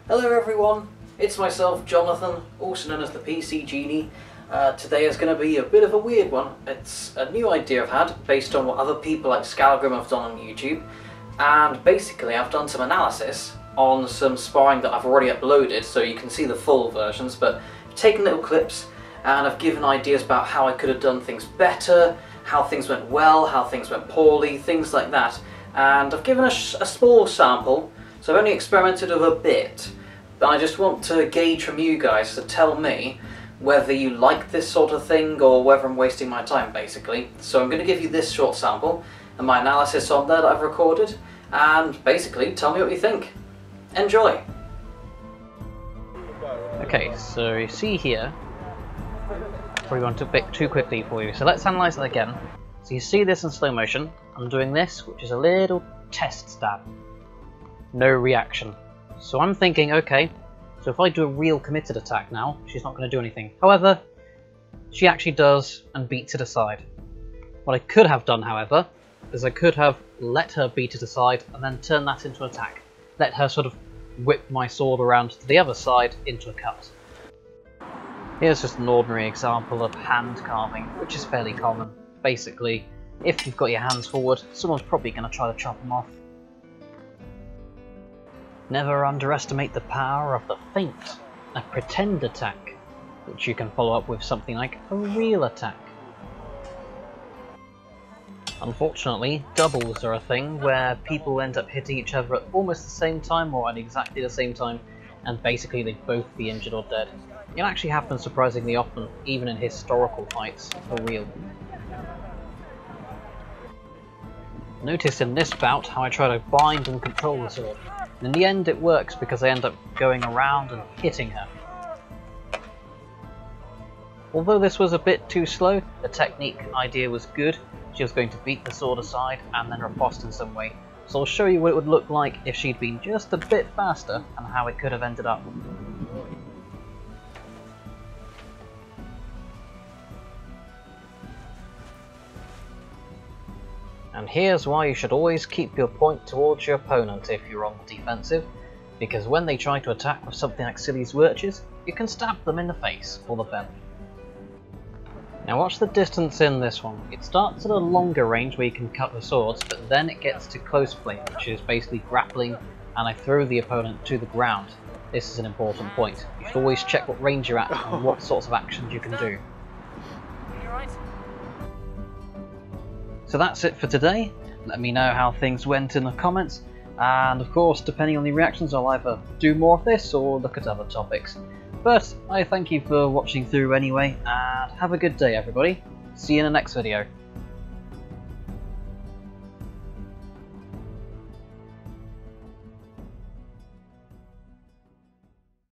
Hello everyone, it's myself, Jonathan, also known as the PC Genie. Today is going to be a bit of a weird one. It's a new idea I've had based on what other people like Scalgrim have done on YouTube, and basically I've done some analysis on some sparring that I've already uploaded, so you can see the full versions, but I've taken little clips and I've given ideas about how I could have done things better, how things went well, how things went poorly, things like that. And I've given a small sample, so I've only experimented with a bit. But I just want to gauge from you guys to tell me whether you like this sort of thing or whether I'm wasting my time, basically. So I'm going to give you this short sample and my analysis on there that I've recorded, and basically tell me what you think. Enjoy! Okay, so you see here, probably went a bit too quickly for you, so let's analyse it again. So you see this in slow motion. I'm doing this, which is a little test stab. No reaction. So I'm thinking, okay, so if I do a real committed attack now, she's not going to do anything. However, she actually does and beats it aside. What I could have done, however, is I could have let her beat it aside and then turn that into an attack. Let her sort of whip my sword around to the other side into a cut. Here's just an ordinary example of hand carving, which is fairly common. Basically, if you've got your hands forward, someone's probably going to try to chop them off. Never underestimate the power of the feint, a pretend attack, which you can follow up with something like a real attack. Unfortunately, doubles are a thing where people end up hitting each other at almost the same time or at exactly the same time, and basically they'd both be injured or dead. It actually happens surprisingly often, even in historical fights, for real. Notice in this bout how I try to bind and control the sword. In the end it works because I end up going around and hitting her. Although this was a bit too slow, the technique idea was good. She was going to beat the sword aside and then riposte in some way. So I'll show you what it would look like if she'd been just a bit faster and how it could have ended up. And here's why you should always keep your point towards your opponent if you're on the defensive, because when they try to attack with something like Silly's Virtues, you can stab them in the face or the belly. Now watch the distance in this one. It starts at a longer range where you can cut the swords, but then it gets to close play, which is basically grappling, and I throw the opponent to the ground. This is an important point. You should always check what range you're at and what sorts of actions you can do. So that's it for today. Let me know how things went in the comments, and of course, depending on the reactions, I'll either do more of this or look at other topics. But I thank you for watching through anyway, and have a good day everybody. See you in the next video.